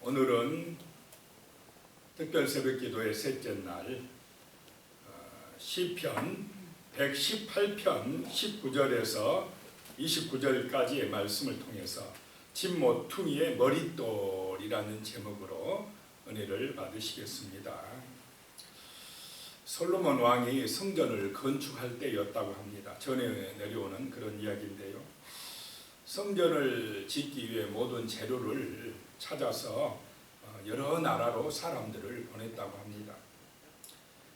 오늘은 특별 새벽기도의 셋째 날 시편 118편 19절에서 29절까지의 말씀을 통해서 진모퉁이의 머릿돌이라는 제목으로 은혜를 받으시겠습니다. 솔로몬 왕이 성전을 건축할 때였다고 합니다. 전에 내려오는 그런 이야기인데요. 성전을 짓기 위해 모든 재료를 찾아서 여러 나라로 사람들을 보냈다고 합니다.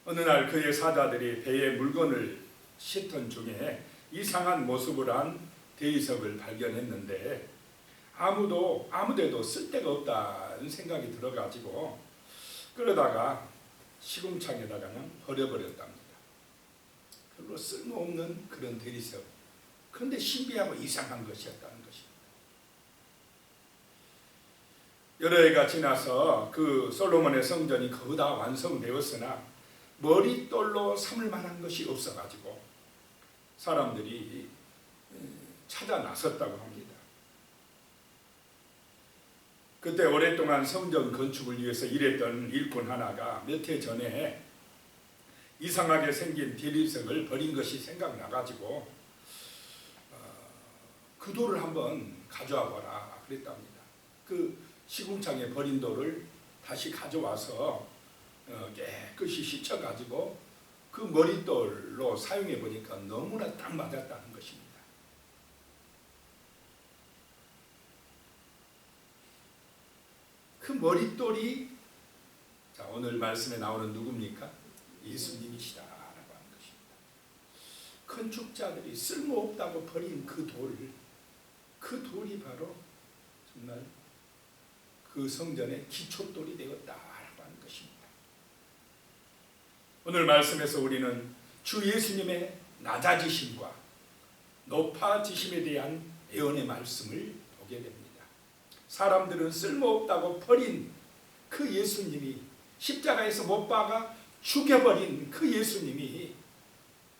어느 날 그의 사자들이 배에 물건을 싣던 중에 이상한 모습을 한 대리석을 발견했는데 아무데도 쓸데가 없다는 생각이 들어가지고 그러다가 시궁창에다가 그냥 버려버렸답니다. 별로 쓸모없는 그런 대리석. 그런데 신비하고 이상한 것이었다는 것입니다. 여러 해가 지나서 그 솔로몬의 성전이 거의 다 완성되었으나 머릿돌로 삼을 만한 것이 없어가지고 사람들이 찾아 나섰다고 합니다. 그때 오랫동안 성전 건축을 위해서 일했던 일꾼 하나가 몇 해 전에 이상하게 생긴 대리석을 버린 것이 생각나가지고 그 돌을 한번 가져와 보라 그랬답니다. 그 시궁창에 버린 돌을 다시 가져와서 깨끗이 씻어가지고 그 머릿돌로 사용해 보니까 너무나 딱 맞았다는 것입니다. 그 머릿돌이 오늘 말씀에 나오는 누굽니까? 예수님이시다라고 하는 것입니다. 건축자들이 쓸모없다고 버린 그 돌이 바로 정말 그 성전의 기초돌이 되었다라고 하는 것입니다. 오늘 말씀에서 우리는 주 예수님의 낮아지심과 높아지심에 대한 예언의 말씀을 보게 됩니다. 사람들은 쓸모없다고 버린 그 예수님이 십자가에서 못 박아 죽여버린 그 예수님이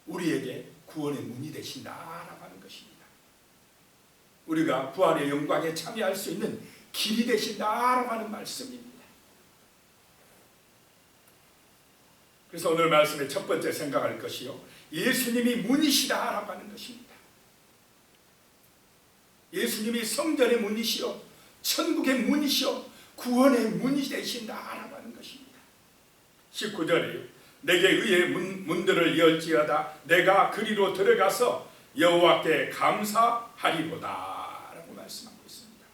우리에게 구원의 문이 되신다라고 하는 것입니다. 우리가 부활의 영광에 참여할 수 있는 길이 되신다라고 하는 말씀입니다. 그래서 오늘 말씀의 첫 번째 생각할 것이요, 예수님이 문이시다라고 하는 것입니다. 예수님이 성전의 문이시요, 천국의 문이시요, 구원의 문이 되신다라고 하는 것입니다. 19절이요. 내게 의의 문들을 열지어다 내가 그리로 들어가서 여호와께 감사하리로다 라고 말씀하고 있습니다.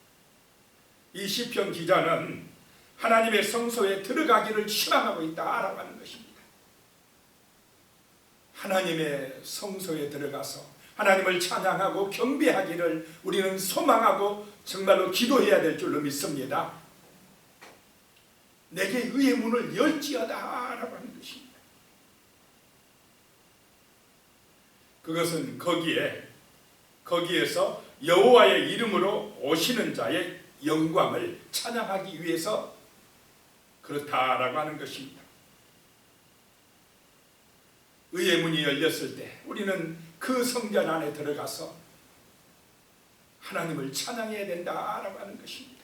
이 시편 기자는 하나님의 성소에 들어가기를 희망하고 있다라고 하는 것입니다. 하나님의 성소에 들어가서 하나님을 찬양하고 경배하기를 우리는 소망하고 정말로 기도해야 될 줄로 믿습니다. 내게 의의 문을 열지어다 라고 하는 것입니다. 그것은 거기에서 여호와의 이름으로 오시는 자의 영광을 찬양하기 위해서 그렇다라고 하는 것입니다. 의의 문이 열렸을 때 우리는 그 성전 안에 들어가서 하나님을 찬양해야 된다라고 하는 것입니다.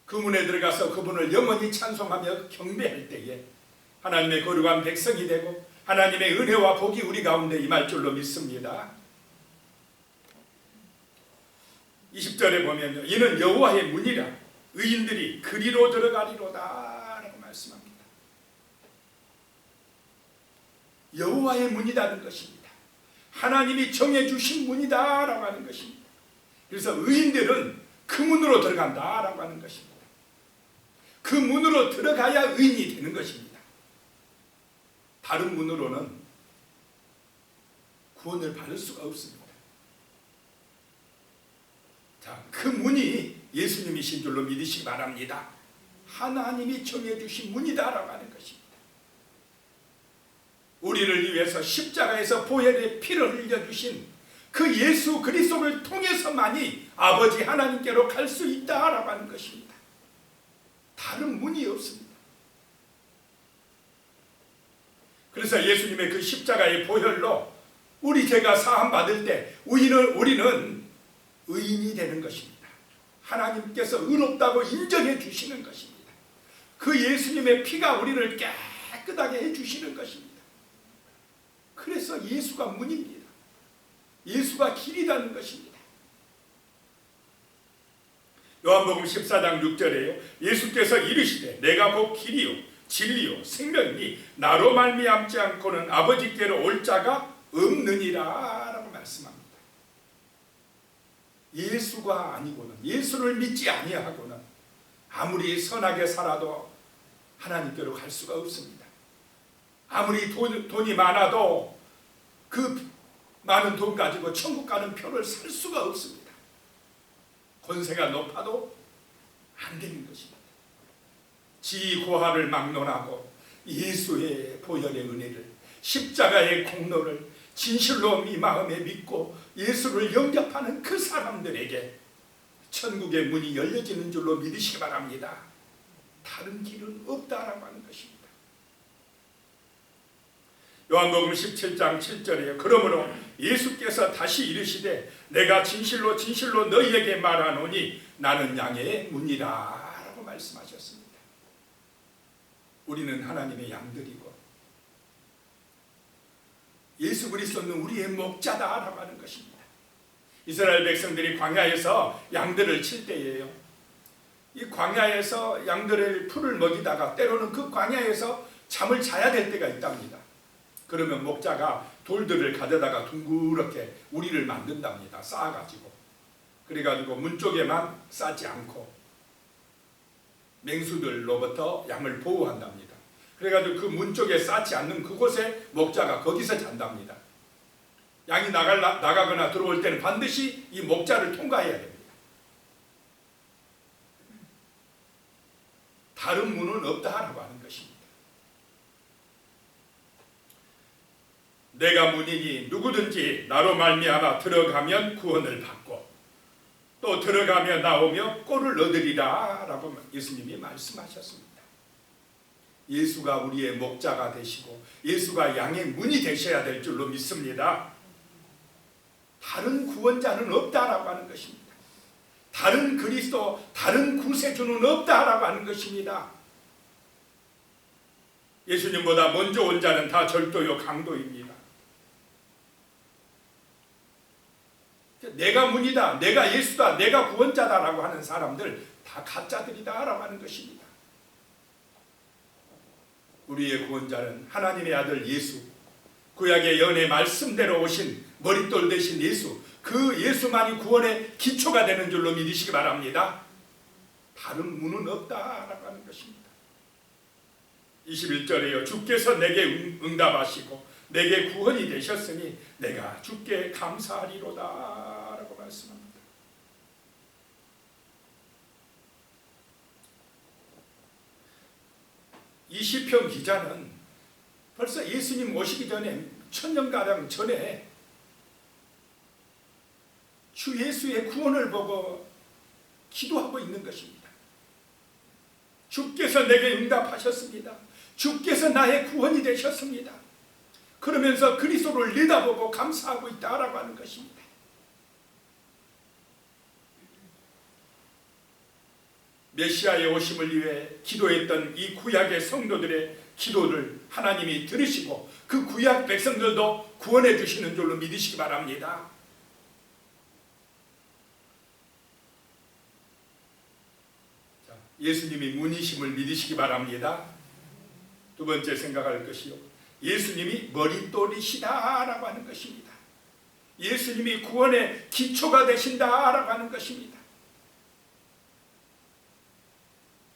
그 문에 들어가서 그분을 영원히 찬송하며 경배할 때에 하나님의 거룩한 백성이 되고 하나님의 은혜와 복이 우리 가운데 임할 줄로 믿습니다. 20절에 보면 이는 여호와의 문이라 의인들이 그리로 들어가리로다 라고 말씀합니다. 여호와의 문이라는 것입니다. 하나님이 정해주신 문이다 라고 하는 것입니다. 그래서 의인들은 그 문으로 들어간다 라고 하는 것입니다. 그 문으로 들어가야 의인이 되는 것입니다. 다른 문으로는 구원을 받을 수가 없습니다. 자, 그 문이 예수님이신 줄로 믿으시기 바랍니다. 하나님이 정해주신 문이다라고 하는 것입니다. 우리를 위해서 십자가에서 보혈의 피를 흘려주신 그 예수 그리스도를 통해서만이 아버지 하나님께로 갈 수 있다라고 하는 것입니다. 다른 문이 없습니다. 그래서 예수님의 그 십자가의 보혈로 우리 죄가 사함 받을 때 우리는 의인이 되는 것입니다. 하나님께서 의롭다고 인정해 주시는 것입니다. 그 예수님의 피가 우리를 깨끗하게 해주시는 것입니다. 그래서 예수가 문입니다. 예수가 길이라는 것입니다. 요한복음 14장 6절에요. 예수께서 이르시되 내가 곧 길이요 진리요 생명이니 나로 말미암지 않고는 아버지께로 올 자가 없느니라 라고 말씀합니다. 예수가 아니고는, 예수를 믿지 아니하고는 아무리 선하게 살아도 하나님께로 갈 수가 없습니다. 아무리 돈이 많아도 그 많은 돈 가지고 천국 가는 표를 살 수가 없습니다. 권세가 높아도 안 되는 것입니다. 지고하를 막론하고 예수의 보혈의 은혜를, 십자가의 공로를 진실로 이 마음에 믿고 예수를 영접하는 그 사람들에게 천국의 문이 열려지는 줄로 믿으시기 바랍니다. 다른 길은 없다라고 하는 것입니다. 요한복음 17장 7절에 그러므로 예수께서 다시 이르시되 내가 진실로 진실로 너희에게 말하노니 나는 양의 문이라 라고 말씀하셨습니다. 우리는 하나님의 양들이고 예수 그리스도는 우리의 목자다라고 하는 것입니다. 이스라엘 백성들이 광야에서 양들을 칠 때예요. 이 광야에서 양들을 풀을 먹이다가 때로는 그 광야에서 잠을 자야 될 때가 있답니다. 그러면 목자가 돌들을 가져다가 둥그렇게 우리를 만든답니다. 쌓아가지고. 그래가지고 문 쪽에만 쌓지 않고 맹수들로부터 양을 보호한답니다. 그래가지고 그 문 쪽에 쌓지 않는 그곳에 목자가 거기서 잔답니다. 양이 나가거나 들어올 때는 반드시 이 목자를 통과해야 됩니다. 다른 문은 없다라고 하는 것입니다. 내가 문이니 누구든지 나로 말미암아 들어가면 구원을 받고 또 들어가며 나오며 꼴을 얻으리라 라고 예수님이 말씀하셨습니다. 예수가 우리의 목자가 되시고 예수가 양의 문이 되셔야 될 줄로 믿습니다. 다른 구원자는 없다라고 하는 것입니다. 다른 그리스도, 다른 구세주는 없다라고 하는 것입니다. 예수님보다 먼저 온 자는 다 절도요 강도입니다. 내가 문이다, 내가 예수다, 내가 구원자다라고 하는 사람들 다 가짜들이다라고 하는 것입니다. 우리의 구원자는 하나님의 아들 예수, 구약의 연의 말씀대로 오신 머릿돌 대신 예수, 그 예수만이 구원의 기초가 되는 줄로 믿으시기 바랍니다. 다른 문은 없다라고 하는 것입니다. 21절에요. 주께서 내게 응답하시고 내게 구원이 되셨으니 내가 주께 감사하리로다 라고 말씀합니다. 이 시편 기자는 벌써 예수님 오시기 전에 천년가량 전에 주 예수의 구원을 보고 기도하고 있는 것입니다. 주께서 내게 응답하셨습니다. 주께서 나의 구원이 되셨습니다. 그러면서 그리스도를 내다보고 감사하고 있다라고 하는 것입니다. 메시아의 오심을 위해 기도했던 이 구약의 성도들의 기도를 하나님이 들으시고 그 구약 백성들도 구원해 주시는 줄로 믿으시기 바랍니다. 자, 예수님이 문이심을 믿으시기 바랍니다. 두 번째 생각할 것이요, 예수님이 머릿돌이시다라고 하는 것입니다. 예수님이 구원의 기초가 되신다라고 하는 것입니다.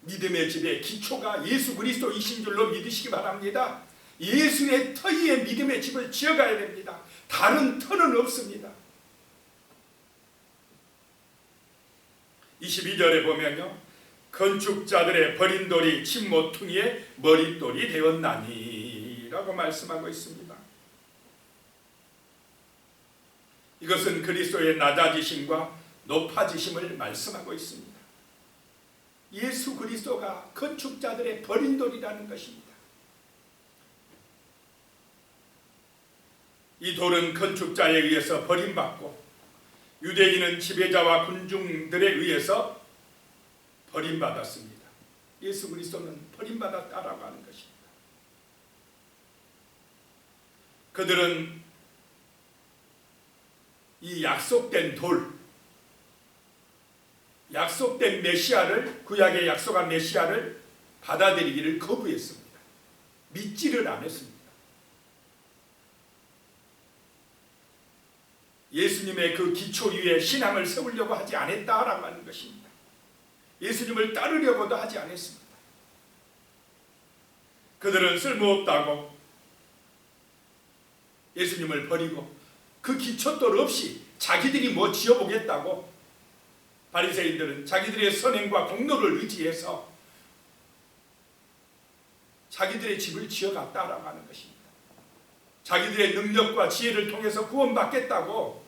믿음의 집의 기초가 예수 그리스도이신 줄로 믿으시기 바랍니다. 예수의 터 위에 믿음의 집을 지어가야 됩니다. 다른 터는 없습니다. 22절에 보면요, 건축자들의 버린 돌이 침모퉁이의 머릿돌이 되었나니 라고 말씀하고 있습니다. 이것은 그리스도의 낮아지심과 높아지심을 말씀하고 있습니다. 예수 그리스도가 건축자들의 버린 돌이라는 것입니다. 이 돌은 건축자에 의해서 버림받고 유대인은 지배자와 군중들에 의해서 버림받았습니다. 예수 그리스도는 버림받았다라고 하는 것입니다. 그들은 이 약속된 돌, 약속된 메시아를, 구약의 약속한 메시아를 받아들이기를 거부했습니다. 믿지를 않았습니다. 예수님의 그 기초 위에 신앙을 세우려고 하지 않았다라고 하는 것입니다. 예수님을 따르려고도 하지 않았습니다. 그들은 쓸모없다고 예수님을 버리고 그 기초돌 없이 자기들이 뭐 지어보겠다고, 바리새인들은 자기들의 선행과 공로를 의지해서 자기들의 집을 지어갔다라고 하는 것입니다. 자기들의 능력과 지혜를 통해서 구원받겠다고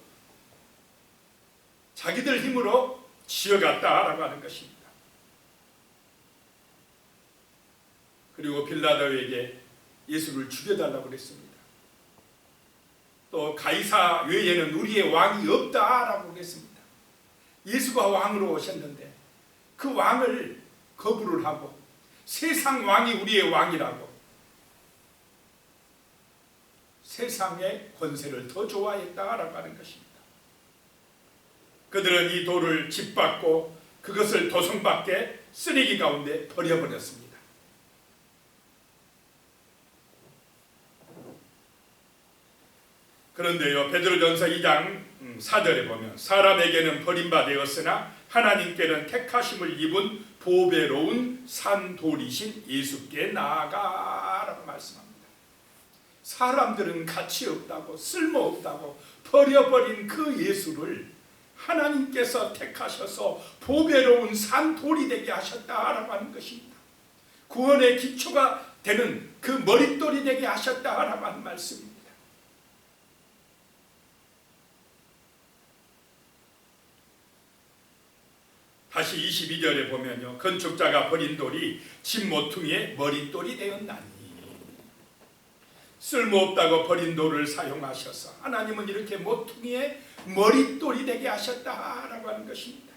자기들 힘으로 지어갔다라고 하는 것입니다. 그리고 빌라도에게 예수를 죽여달라고 그랬습니다. 또 가이사 외에는 우리의 왕이 없다라고 그랬습니다. 예수가 왕으로 오셨는데 그 왕을 거부를 하고 세상 왕이 우리의 왕이라고 세상의 권세를 더 좋아했다라고 하는 것입니다. 그들은 이 돌을 짓밟고 그것을 도성 밖에 쓰레기 가운데 버려버렸습니다. 그런데요, 베드로전서 2장 4절에 보면 사람에게는 버림받았으나 하나님께는 택하심을 입은 보배로운 산돌이신 예수께 나아가라고 말씀합니다. 사람들은 가치 없다고 쓸모없다고 버려버린 그 예수를 하나님께서 택하셔서 보배로운 산돌이 되게 하셨다라고 하는 것입니다. 구원의 기초가 되는 그 머릿돌이 되게 하셨다라고 하는 말씀입니다. 다시 22절에 보면요, 건축자가 버린 돌이 집 모퉁이의 머릿돌이 되었나니, 쓸모없다고 버린 돌을 사용하셔서 하나님은 이렇게 모퉁이의 머릿돌이 되게 하셨다라고 하는 것입니다.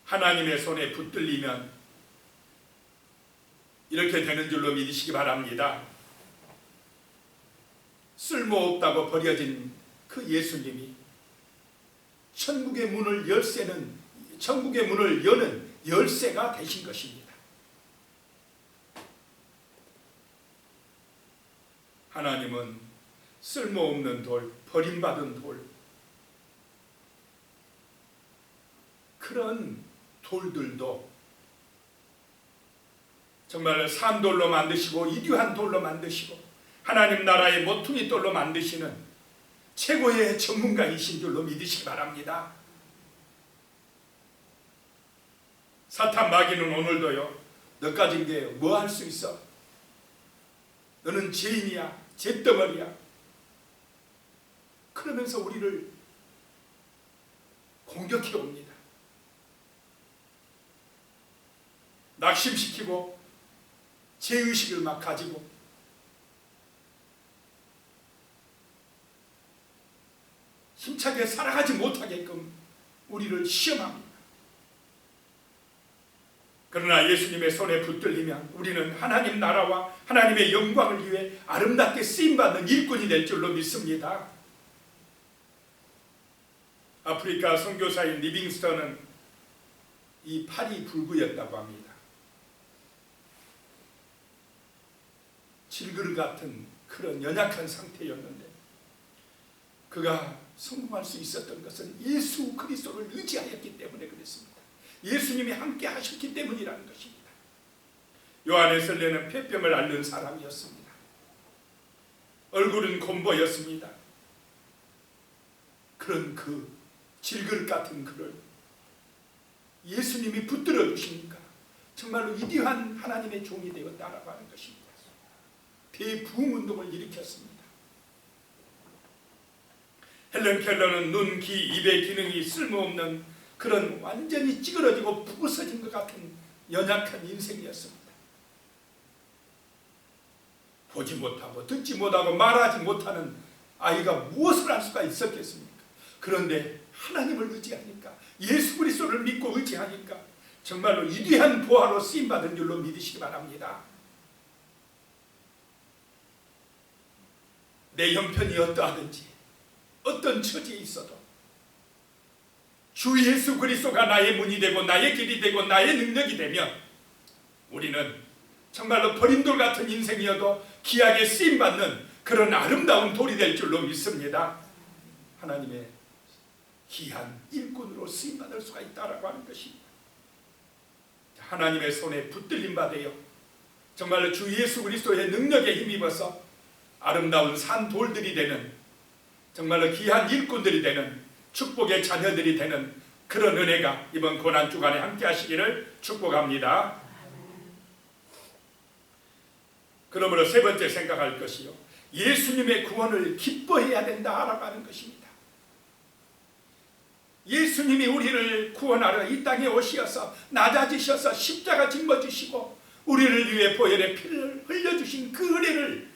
하나님의 손에 붙들리면 이렇게 되는 줄로 믿으시기 바랍니다. 쓸모없다고 버려진 그 예수님이 천국의 문을 여는 열쇠가 되신 것입니다. 하나님은 쓸모없는 돌, 버림받은 돌, 그런 돌들도 정말 산돌로 만드시고 이듀한 돌로 만드시고 하나님 나라의 모퉁이 돌로 만드시는 최고의 전문가이신 줄로 믿으시기 바랍니다. 사탄 마귀는 오늘도요, 너 가진 게 뭐 할 수 있어? 너는 죄인이야, 죄덩어리야. 그러면서 우리를 공격해 옵니다. 낙심시키고 죄의식을 막 가지고 힘차게 살아가지 못하게끔 우리를 시험합니다. 그러나 예수님의 손에 붙들리면 우리는 하나님 나라와 하나님의 영광을 위해 아름답게 쓰임받는 일꾼이 될 줄로 믿습니다. 아프리카 선교사인 리빙스턴은 이 팔이 불구였다고 합니다. 질그릇 같은 그런 연약한 상태였는데 그가 성공할 수 있었던 것은 예수 그리스도를 의지하였기 때문에 그랬습니다. 예수님이 함께 하셨기 때문이라는 것입니다. 요한에슬레는 폐병을 앓는 사람이었습니다. 얼굴은 곰보였습니다. 그런 그 질그릇 같은 그를 예수님이 붙들어 주시니까 정말로 위대한 하나님의 종이 되었다라고 하는 것입니다. 대부흥 운동을 일으켰습니다. 헬렌 켈러는 눈, 귀, 입의 기능이 쓸모없는 그런 완전히 찌그러지고 부서진 것 같은 연약한 인생이었습니다. 보지 못하고 듣지 못하고 말하지 못하는 아이가 무엇을 할 수가 있었겠습니까? 그런데 하나님을 의지하니까 예수 그리스도를 믿고 의지하니까 정말로 위대한 보화로 쓰임받은 줄로 믿으시기 바랍니다. 내 형편이 어떠하든지 어떤 처지에 있어도 주 예수 그리스도가 나의 문이 되고 나의 길이 되고 나의 능력이 되면 우리는 정말로 버림돌 같은 인생이어도 귀하게 쓰임받는 그런 아름다운 돌이 될 줄로 믿습니다. 하나님의 귀한 일꾼으로 쓰임받을 수가 있다라고 하는 것입니다. 하나님의 손에 붙들림 받아요. 정말로 주 예수 그리스도의 능력에 힘입어서 아름다운 산돌들이 되는 정말로 귀한 일꾼들이 되는 축복의 자녀들이 되는 그런 은혜가 이번 고난주간에 함께 하시기를 축복합니다. 그러므로 세 번째 생각할 것이요, 예수님의 구원을 기뻐해야 된다라고 하는 것입니다. 예수님이 우리를 구원하러 이 땅에 오시어서 낮아지셔서 십자가 짊어지시고 우리를 위해 보혈의 피를 흘려주신 그 은혜를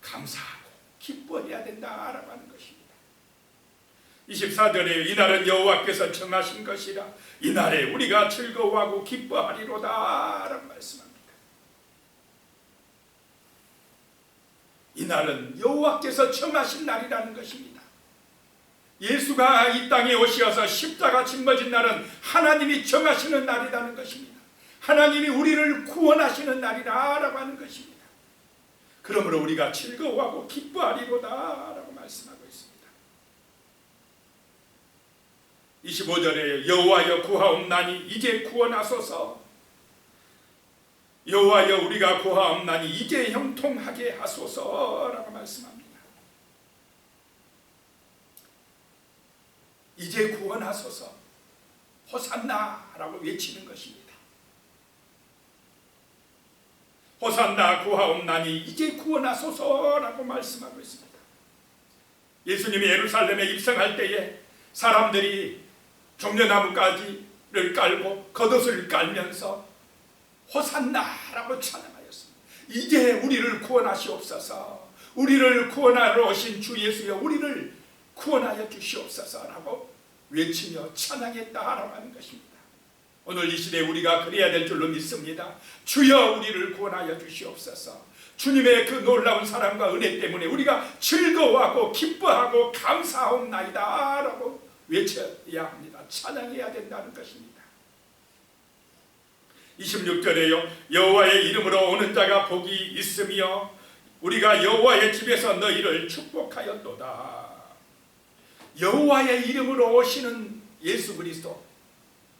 감사하고 기뻐해야 된다라고 하는 것입니다. 24절에 이날은 여호와께서 정하신 것이라 이날에 우리가 즐거워하고 기뻐하리로다 라고 말씀합니다. 이날은 여호와께서 정하신 날이라는 것입니다. 예수가 이 땅에 오시어서 십자가 짊어진 날은 하나님이 정하시는 날이라는 것입니다. 하나님이 우리를 구원하시는 날이라고 하는 것입니다. 그러므로 우리가 즐거워하고 기뻐하리로다 라고 말씀하고 있습니다. 25절에 여호와여 구하옵나니 이제 구원하소서. 여호와여 우리가 구하옵나니 이제 형통하게 하소서라고 말씀합니다. 이제 구원하소서, 호산나라고 외치는 것입니다. 호산나 구하옵나니 이제 구원하소서라고 말씀하고 있습니다. 예수님이 예루살렘에 입성할 때에 사람들이 종려나무가지를 깔고 겉옷을 깔면서 호산나라고 찬양하였습니다. 이제 우리를 구원하시옵소서, 우리를 구원하러 오신 주 예수여 우리를 구원하여 주시옵소서라고 외치며 찬양했다라고 하는 것입니다. 오늘 이 시대에 우리가 그래야 될 줄로 믿습니다. 주여 우리를 구원하여 주시옵소서. 주님의 그 놀라운 사랑과 은혜 때문에 우리가 즐거워하고 기뻐하고 감사하옵나이다 라고 외쳐야 합니다. 찬양해야 된다는 것입니다. 26절에요 여호와의 이름으로 오는 자가 복이 있으며 우리가 여호와의 집에서 너희를 축복하였도다. 여호와의 이름으로 오시는 예수 그리스도,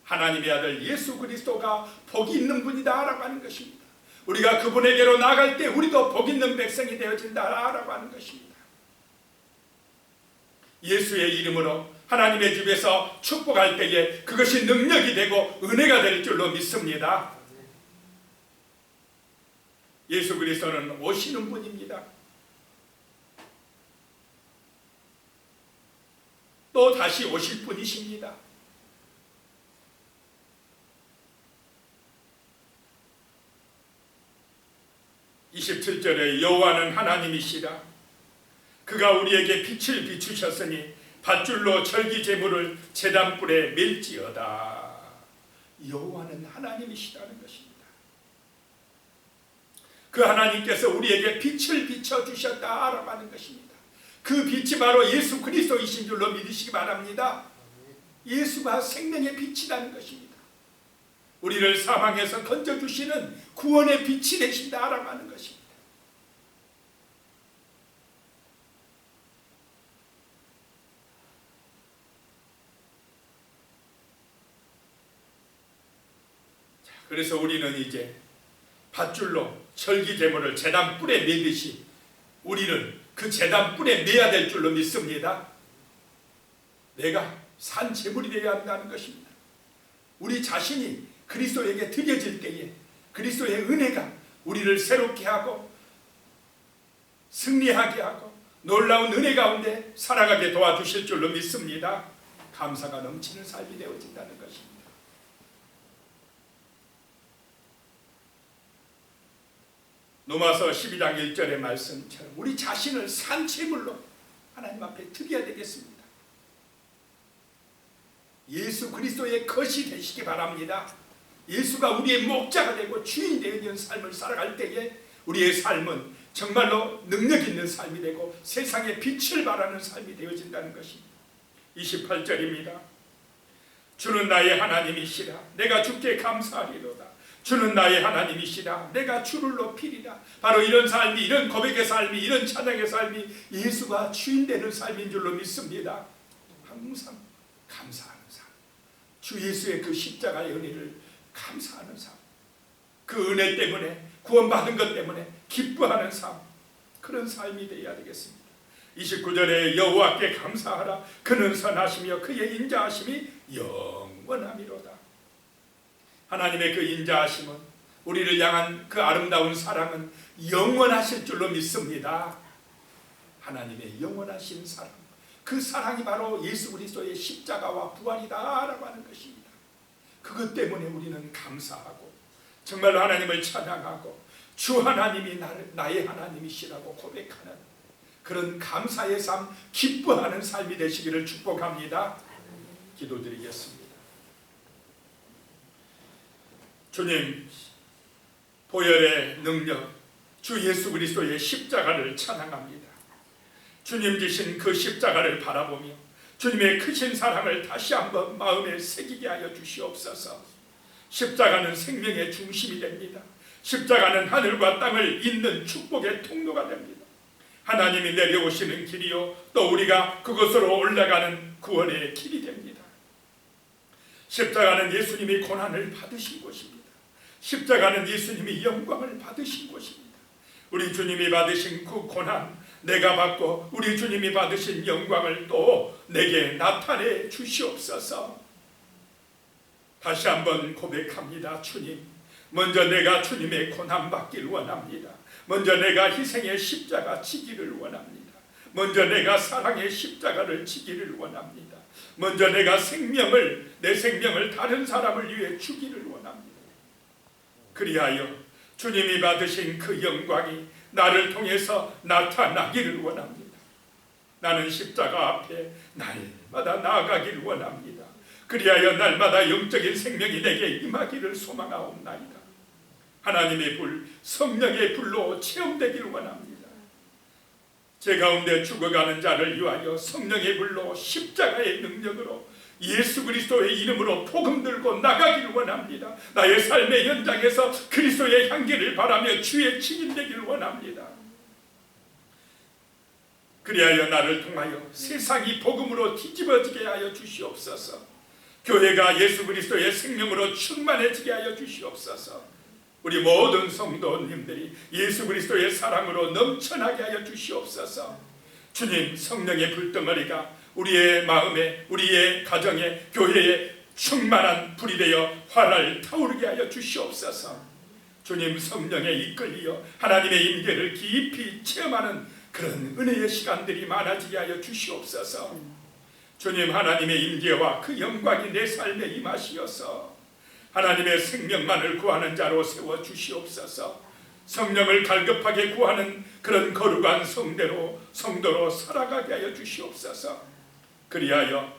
하나님의 아들 예수 그리스도가 복이 있는 분이다 라고 하는 것입니다. 우리가 그분에게로 나갈 때 우리도 복 있는 백성이 되어진다 라고 하는 것입니다. 예수의 이름으로 하나님의 집에서 축복할 때에 그것이 능력이 되고 은혜가 될 줄로 믿습니다. 예수 그리스도는 오시는 분입니다. 또 다시 오실 분이십니다. (27절에) 여호와는 하나님이시라. 그가 우리에게 빛을 비추셨으니 밧줄로 절기제물을 제단불에 맬지어다. 여호와는 하나님이시라는 것입니다. 그 하나님께서 우리에게 빛을 비춰주셨다라고 하는 것입니다. 그 빛이 바로 예수 그리스도이신 줄로 믿으시기 바랍니다. 예수가 생명의 빛이라는 것입니다. 우리를 사망에서 건져주시는 구원의 빛이 되신다라고 하는 것입니다. 자, 그래서 우리는 이제 밧줄로 절기제물을 제단 뿔에 매듯이 우리를 그 제단 뿔에 매야 될 줄로 믿습니다. 내가 산 제물이 되어야 한다는 것입니다. 우리 자신이 그리스도에게 드려질 때에 그리스도의 은혜가 우리를 새롭게 하고 승리하게 하고 놀라운 은혜 가운데 살아가게 도와주실 줄로 믿습니다. 감사가 넘치는 삶이 되어진다는 것입니다. 로마서 12장 1절의 말씀처럼 우리 자신을 산 제물로 하나님 앞에 드려야 되겠습니다. 예수 그리스도의 것이 되시기 바랍니다. 예수가 우리의 목자가 되고 주인 되는 삶을 살아갈 때에 우리의 삶은 정말로 능력 있는 삶이 되고 세상에 빛을 발하는 삶이 되어진다는 것입니다. 28절입니다. 주는 나의 하나님이시라 내가 주께 감사하리로다. 주는 나의 하나님이시라 내가 주를 높이리라. 바로 이런 삶이, 이런 고백의 삶이, 이런 찬양의 삶이 예수가 주인 되는 삶인 줄로 믿습니다. 항상 감사하는 삶, 주 예수의 그 십자가의 은혜를 감사하는 삶, 그 은혜 때문에 구원받은 것 때문에 기뻐하는 삶, 그런 삶이 되어야 되겠습니다. 29절에 여호와께 감사하라 그는 선하시며 그의 인자하심이 영원하미로다. 하나님의 그 인자하심은, 우리를 향한 그 아름다운 사랑은 영원하실 줄로 믿습니다. 하나님의 영원하신 사랑, 그 사랑이 바로 예수 그리스도의 십자가와 부활이다라고 하는 것입니다. 그것 때문에 우리는 감사하고 정말로 하나님을 찬양하고 주 하나님이 나의 하나님이시라고 고백하는 그런 감사의 삶, 기뻐하는 삶이 되시기를 축복합니다. 기도드리겠습니다. 주님, 보혈의 능력, 주 예수 그리스도의 십자가를 찬양합니다. 주님 지신 그 십자가를 바라보며 주님의 크신 사랑을 다시 한번 마음에 새기게 하여 주시옵소서. 십자가는 생명의 중심이 됩니다. 십자가는 하늘과 땅을 잇는 축복의 통로가 됩니다. 하나님이 내려오시는 길이요, 또 우리가 그곳으로 올라가는 구원의 길이 됩니다. 십자가는 예수님이 고난을 받으신 곳입니다. 십자가는 예수님이 영광을 받으신 곳입니다. 우리 주님이 받으신 그 고난 내가 받고 우리 주님이 받으신 영광을 또 내게 나타내 주시옵소서. 다시 한번 고백합니다. 주님, 먼저 내가 주님의 고난 받기를 원합니다. 먼저 내가 희생의 십자가 지기를 원합니다. 먼저 내가 사랑의 십자가를 지기를 원합니다. 먼저 내가 내 생명을 다른 사람을 위해 주기를 원합니다. 그리하여 주님이 받으신 그 영광이 나를 통해서 나타나기를 원합니다. 나는 십자가 앞에 날마다 나아가기를 원합니다. 그리하여 날마다 영적인 생명이 내게 임하기를 소망하옵나이다. 하나님의 불, 성령의 불로 체험되기를 원합니다. 제 가운데 죽어가는 자를 위하여 성령의 불로 십자가의 능력으로 예수 그리스도의 이름으로 복음 들고 나가기를 원합니다. 나의 삶의 현장에서 그리스도의 향기를 바라며 주의 증인 되기를 원합니다. 그리하여 나를 통하여 세상이 복음으로 뒤집어지게 하여 주시옵소서. 교회가 예수 그리스도의 생명으로 충만해지게 하여 주시옵소서. 우리 모든 성도님들이 예수 그리스도의 사랑으로 넘쳐나게 하여 주시옵소서. 주님, 성령의 불덩어리가 우리의 마음에, 우리의 가정에, 교회에 충만한 불이 되어 활활 타오르게 하여 주시옵소서. 주님, 성령에 이끌리어 하나님의 임재를 깊이 체험하는 그런 은혜의 시간들이 많아지게 하여 주시옵소서. 주님, 하나님의 임재와 그 영광이 내 삶에 임하시어서 하나님의 생명만을 구하는 자로 세워주시옵소서. 성령을 갈급하게 구하는 그런 거룩한 성도로 살아가게 하여 주시옵소서. 그리하여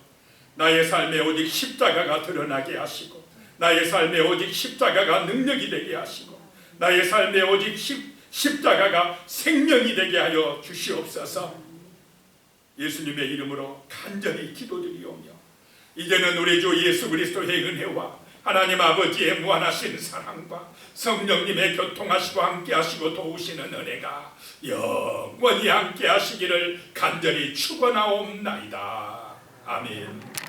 나의 삶에 오직 십자가가 드러나게 하시고, 나의 삶에 오직 십자가가 능력이 되게 하시고, 나의 삶에 오직 십자가가 생명이 되게 하여 주시옵소서. 예수님의 이름으로 간절히 기도드리오며, 이제는 우리 주 예수 그리스도의 은혜와 하나님 아버지의 무한하신 사랑과 성령님의 교통하시고 함께하시고 도우시는 은혜가 영원히 함께하시기를 간절히 축원하옵나이다. 아멘.